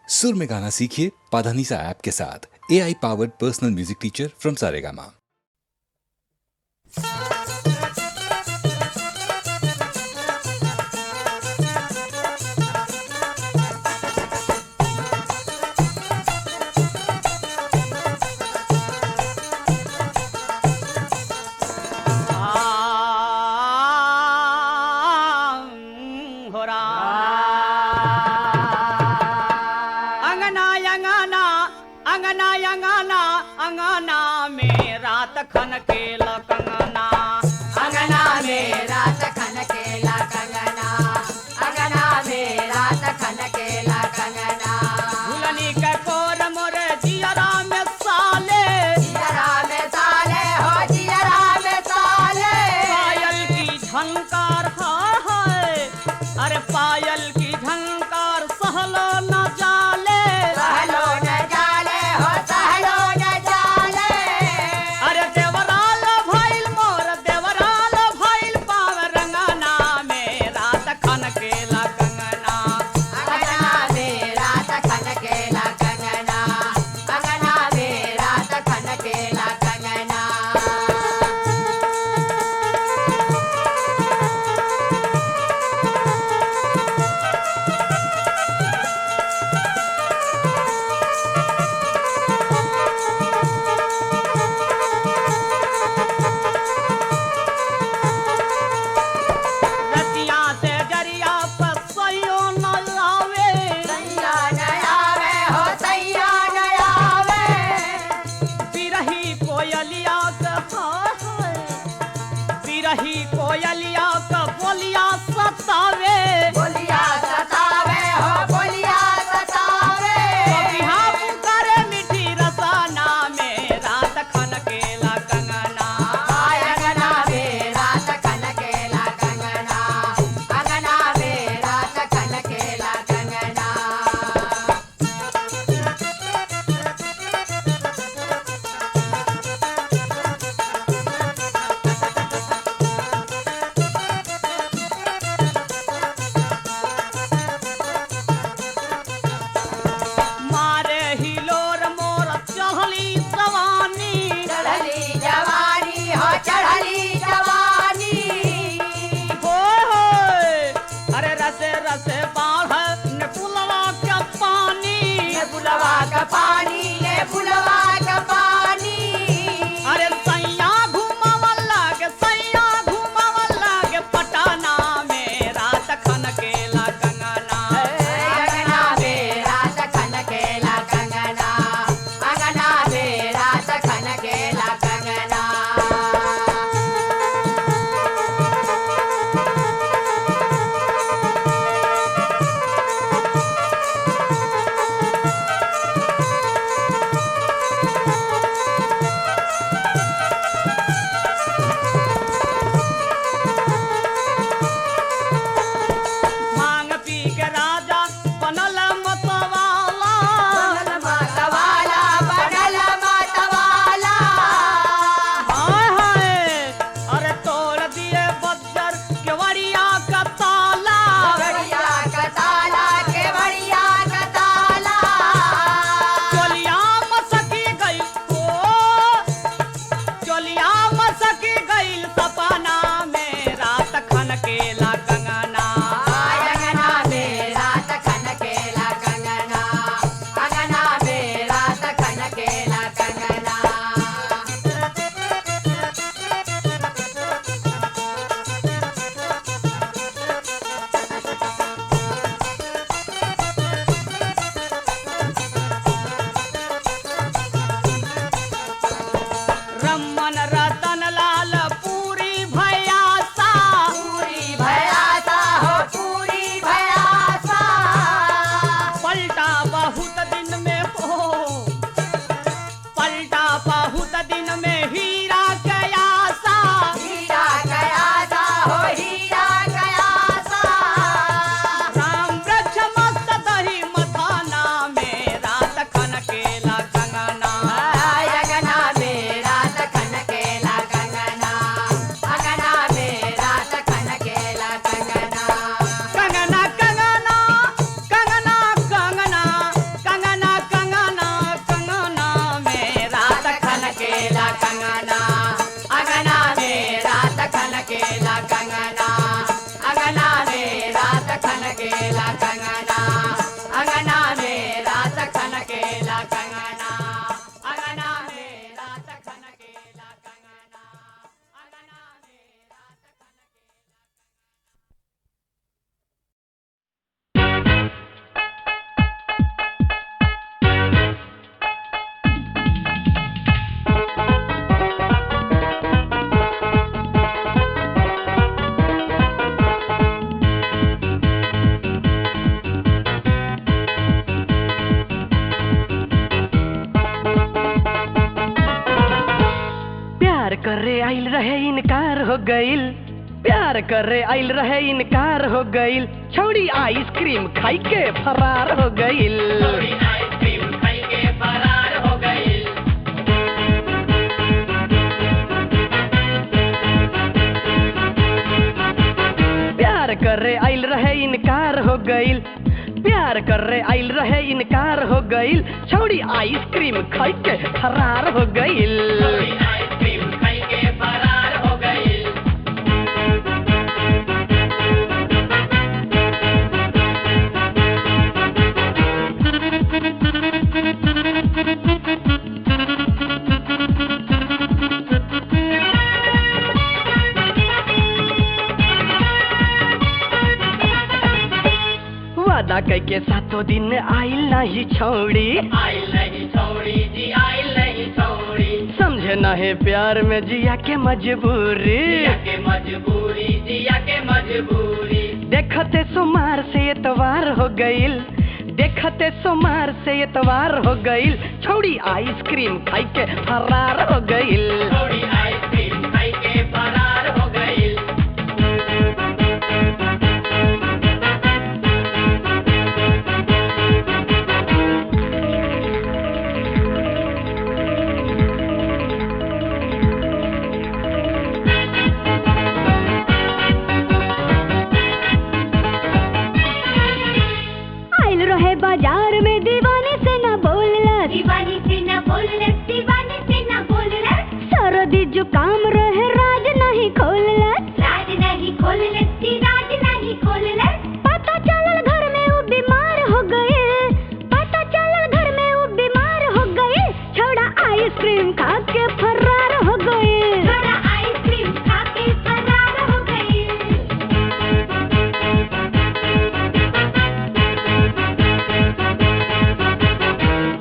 सुर में गाना सीखिए पाधानीसा ऐप के साथ। AI powered personal music teacher from Saregama. अंगना में रात खन के कंगना, अंगना में रात खन के कंगना, अंगना में रात खन के कंगना। झुलनी के कोर मोरे जियरा में साले, जियरा में साले हो जियरा में साले। पायल की झंकार है, अरे पायल की झंकार सहलो न जाले, सहलो न जाले हो सहलो न जाले। अरे देवराल भइल मोर देवराल भइल पाव रंगना में रात खन के कंगना, अंगना रहे इनकार हो गईल, प्यार करे आइल रहे इनकार हो गईल, छौड़ी आइसक्रीम खाई के फरार हो गईल। आइसक्रीम खाई के फरार हो गईल। प्यार करे आइल रहे इनकार हो गईल, प्यार करे आइल रहे इनकार हो गईल, छौड़ी आइसक्रीम खाई के फरार हो गईल। आइसक्रीम खाई के फरार हो गईल। वादा कई के सातों दिन आइल नहीं छौड़ी, आइल नहीं छौड़ी जी, आइल नहीं छौड़ी। समझे ना है प्यार में जिया के मजबूरी, जिया के मजबूरी, जिया के मजबूरी। देखते सोमार से एतवार हो गईल, देखते सोमार से एतवार हो गईल, छौड़ी आइसक्रीम खाई के फरार हो गईल। छौड़ी आइसक्रीम खाई के फरार हो गईल। बाजार में दीवाने से न बोलला, दीवानी से न बोलला, दीवानी से न बोलला। सरदी जुकाम रहे राज नहीं खोलला, राज नहीं खोलला, राज नहीं खोलला। पता चलल घर में वो बीमार हो गए, पता चलल घर में वो बीमार हो गए, छौड़ा आइसक्रीम खा के फरार हो गए। छौड़ा आइसक्रीम खा के फरार हो गए।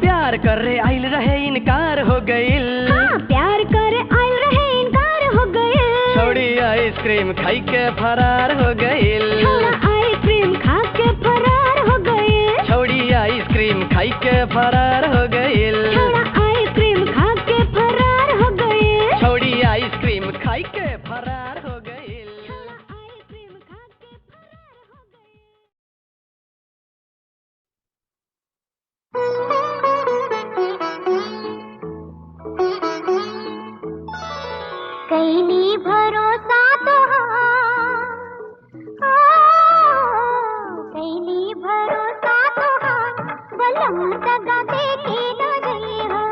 प्यार करे आइल रहे इनकार हो गईल, हाँ प्यार करे आइल रहे इनकार हो गए, छौड़ी आइसक्रीम खाई के फरार हो गईल। छौड़ा आइसक्रीम खा के फरार हो गए, छौड़ी आइसक्रीम खाई के फरार हो गईल। छौड़ा आइसक्रीम खा के फरार हो गए, छौड़ी आइसक्रीम खाई के फरार हो गईल। आइसक्रीम खा के फरार हो गए। कैनी भरोसा तोहार, कैनी भरोसा तोहार, बलम दगा देके न जइहा।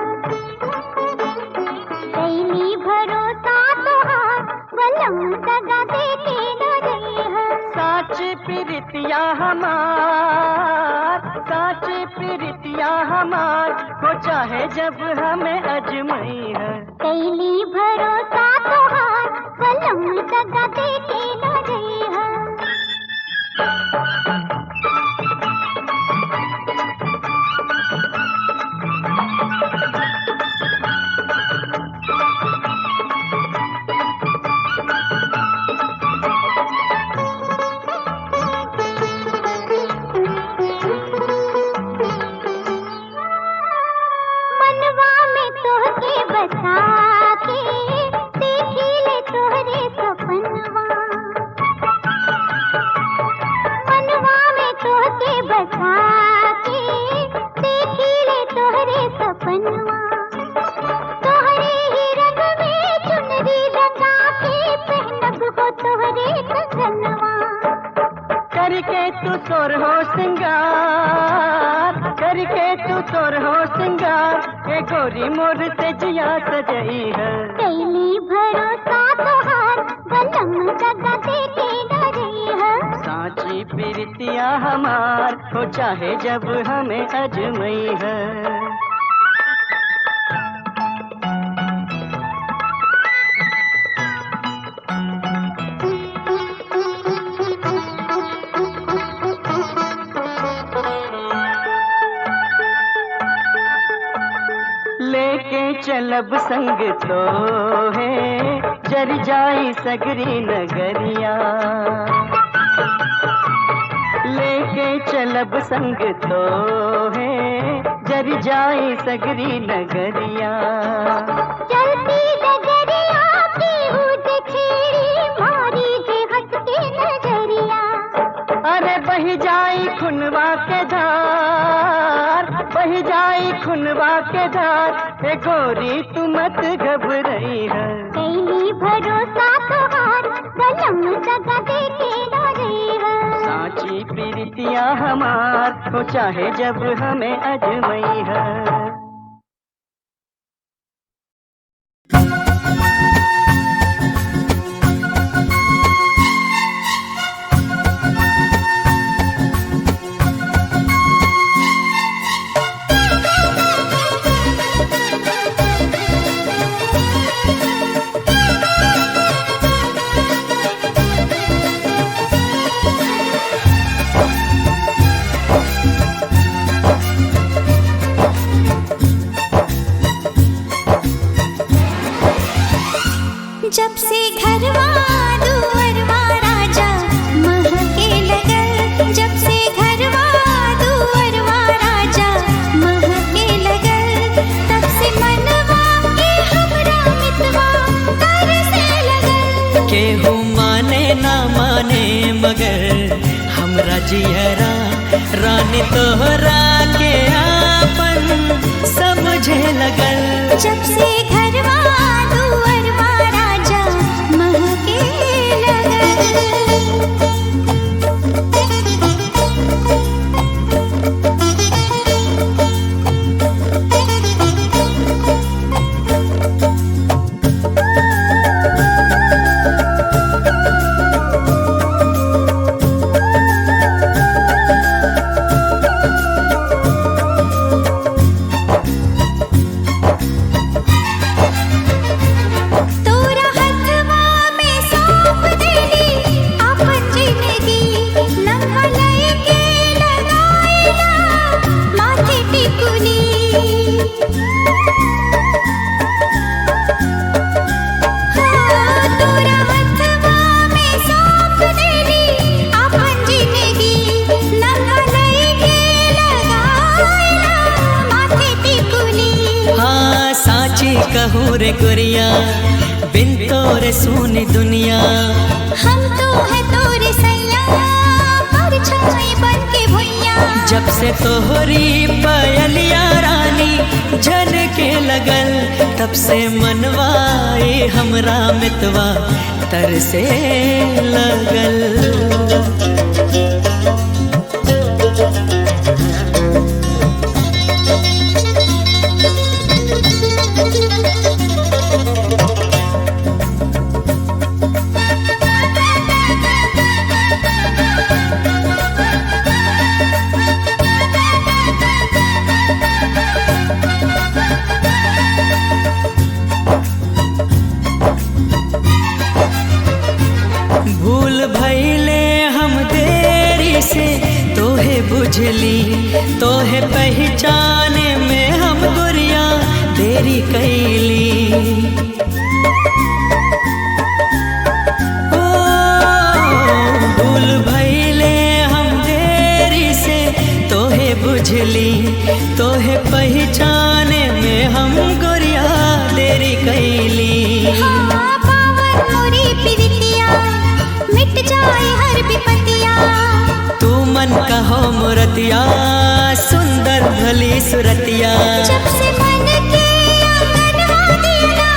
कैनी भरोसा तोहार, बलम दगा देके न जइहा। साच प्रीतिया हमार, साच प्रीतिया हमार, हो चाहे जब हमें अजमई है। कैनी भरोसा तोहार, बलम दगा देके न जइहा। मनवा में तोहके बसा के, देखी ले तोहरे सपनवा। मनवा में तोहके बसा के, देखी ले तोहरे सपनवा। तोहरे ही रंग में चुनरी लगा के, पहनब हो तोहरे कंगनवा। करके तू सोर हो सिंगार, करके तू सोर हो सिंगार, ये गोरी मोर से जिया सजई है। कैनी भरोसा तोहार, बलम दगा देके न जइहा। साची प्रीतिया हमार, हो चाहे जब हमें अजमई है। लेके चलब संग तो है, जर जाई सगरी नगरिया। लेके चलब संग तो है, जर जाई सगरी नगरिया। चलती डगरिया की खुनवा के धार, बह जाई खुनवा के धार। ए गोरी तू मत घबराई है, कैली भरोसा तोहार गलम जगह देके डरे है। साची प्रीतिया हमार हो चाहे जब हमें अजमई है। जब से घरवा दुअरवा राजा महके लगल, जब से घरवा दुअरवा राजा महके लगल, तब से मनवा के हमरा मितवा तरसे लगल। केहू माने ना माने मगर हमरा जियरा रानी तोहरा के आपन समझे लगल। जब से घरवा दुअरवा राजा महके लगल। कहूँ रे गुरिया बिन तोरे सुनी दुनिया। हम तो है तोरे सैया परछाई बन के भुइया। जब से तोहरी पायलिया रानी झन के लगल, तब से मनवाए हमरा मितवा तरसे लगल। भूल भइले हम देरी से तोहे बुझली, तोहे पहचाने में हम गुरिया देरी कैली। ओ भूल भइले हम देरी से तोहे बुझली, तोहे पहचाने में हम गुरिया देरी कैली। मिट जाए हर विपतिया, तू मन कहो मुरतिया सुंदर भली सुरतिया। जब से मन के आंगनवा दिया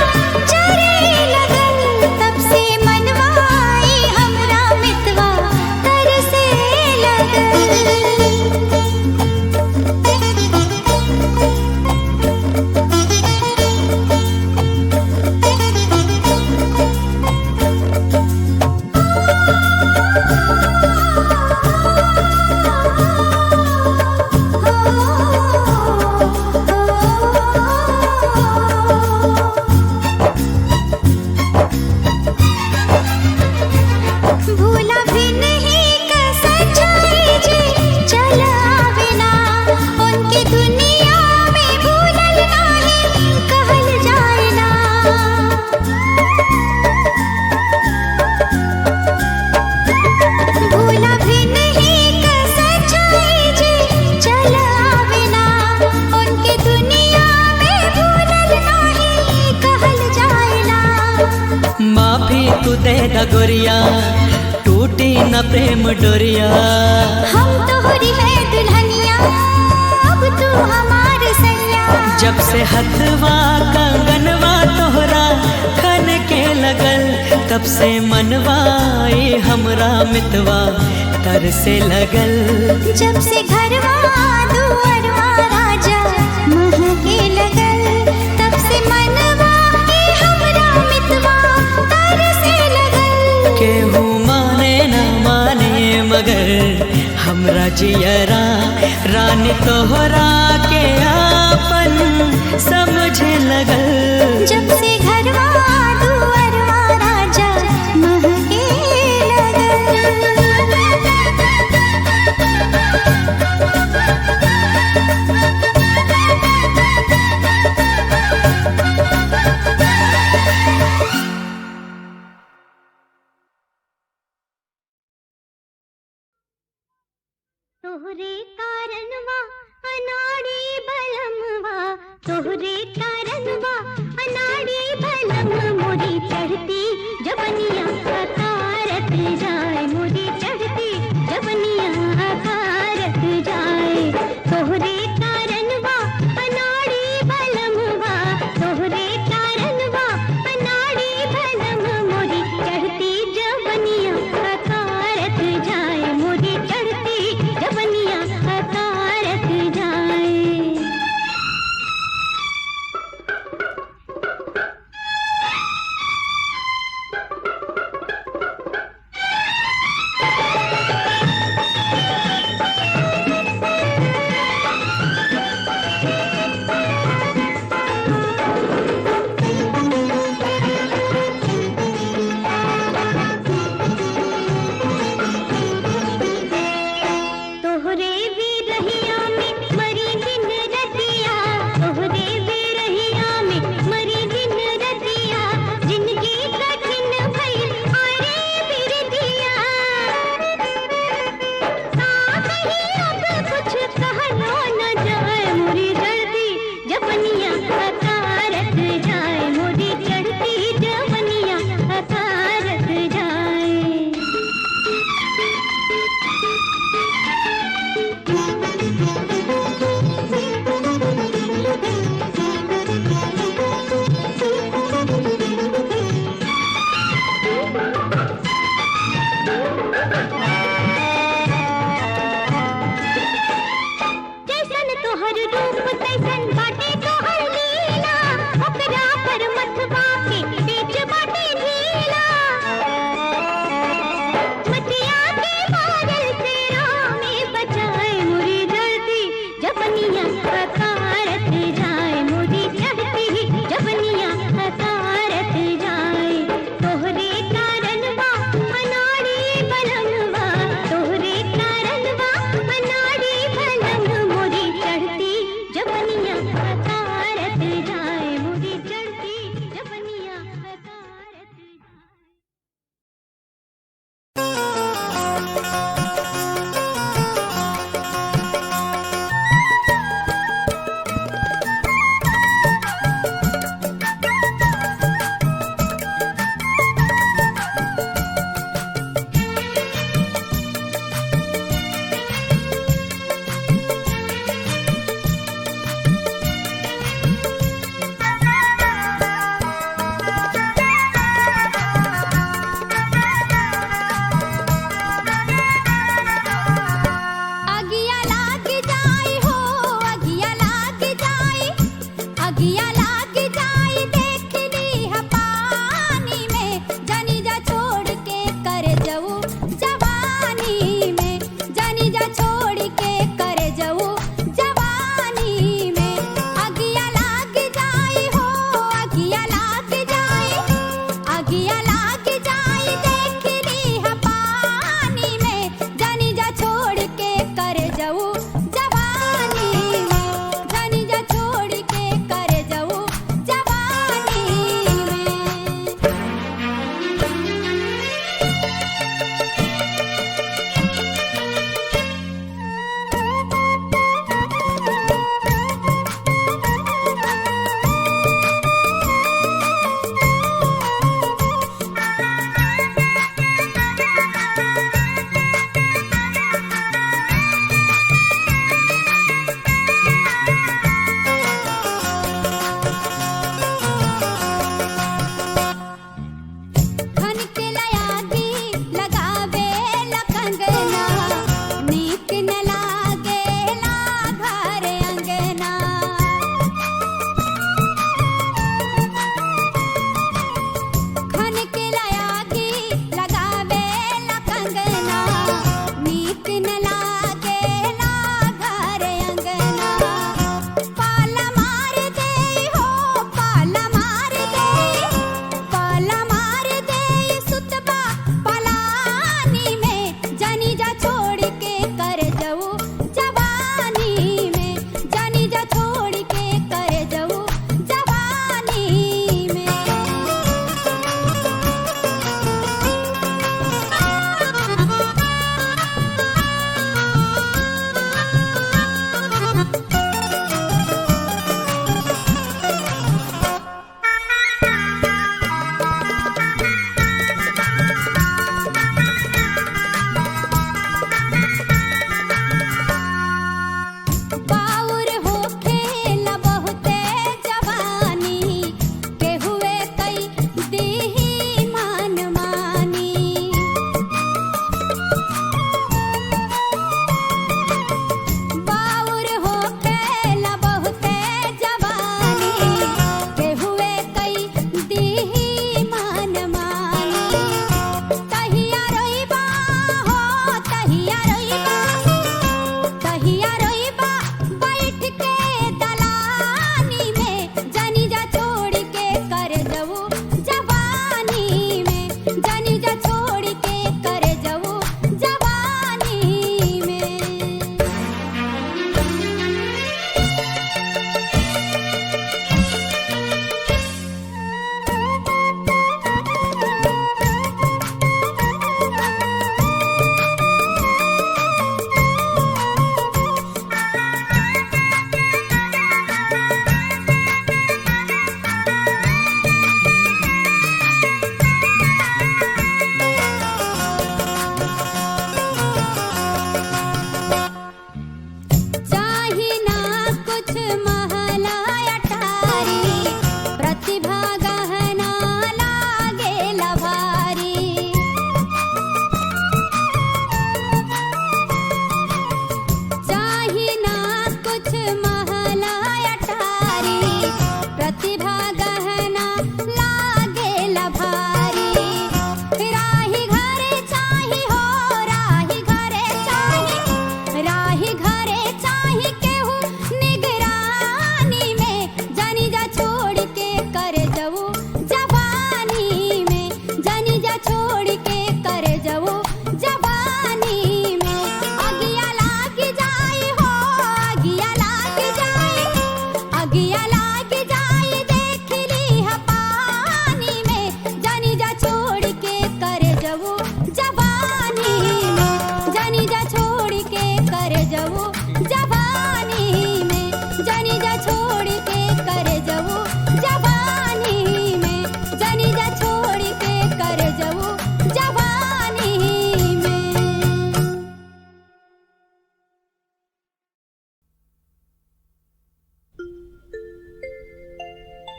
चरे लगल, तब से मनवाई हमरा मितवा तरसे लगल। तू दे द गोरिया टूटी न प्रेम डोरिया। हम तोहरी जब से हथवा कंगनवा तोहरा खन के लगल, तब से मनवाए हमरा मितवा तर से लगल। जब से घरवा दुअरवा राजा महके लगल, तब से मनवा ए हमरा मितवा तर से लगल। केहू माने न माने मगर हमरा जियरा रानी तोहरा के आपन समझे लगल। जब से घरवा दुअरवा राजा महके तोहरे कारणवा अनाड़ी बलमवा, तोहरे कारणवा अनाड़ी बलम मोरी चढ़ती जबनिया अकारत जाए, मोरी चढ़ती जबनिया अकारत जाए। तोहरे कारणवा अनाड़ी बलमवा, तोहरे कारणवा अनाड़ी बलम मोरी चढ़ती जबनिया अकारत जाए, मोरी चढ़ती जबनिया अकारत जाए। तोहरे बिरहिया में मरी दिन रतिया, तोहरे बिरहिया में मरी दिन रतिया, जिंदगी कठिन भइल आरे बिरतिया। कहीं अब कुछ कहलो न जाए, मोरी चढ़ती जबनिया अकारत जाए, मोरी चढ़ती जबनिया अकारत जाए। जैसन तोहर रूप तैसन बाटे तोहर लीला, ओकरा पर मथवा के बीच बाटे ढीला। मतिया के बादल से में बचाए, मोरी जलती जबनिया अकारत जाए, मोरी चढ़ती जबनिया अकारत जाए। तोहरे कारणवा अनाड़ी बलमवा, तोहरे कारणवा अनाड़ी बलम मोरी चढ़ती जबनिया अकारत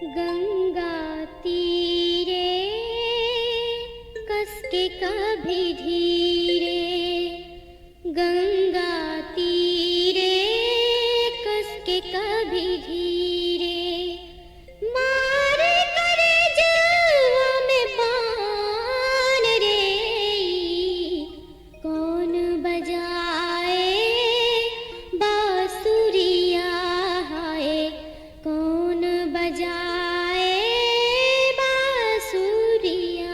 गंगा तीरे कसके कभी धीरे, गंगा तीरे कसके कभी धीरे, मारे करे जवा में बान रे, कौन बजाए बांसुरिया हाय, कौन बजाए बांसुरिया।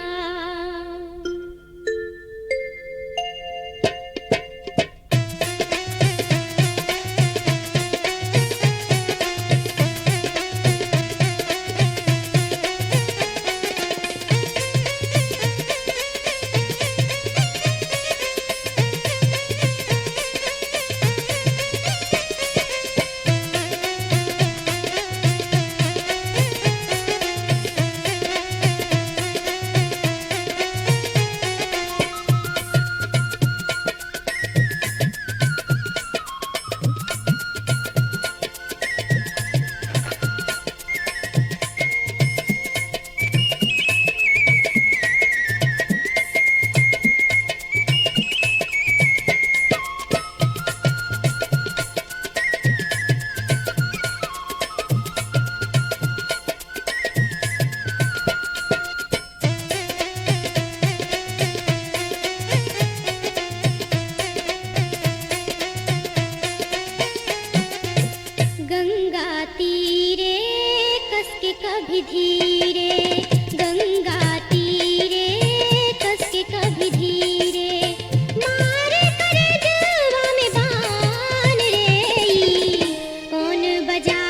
गंगा तीरे कसके कभी धीरे, गंगा तीरे कसके कभी धीरे, मारे करे जवा में बान रे, कौन बजा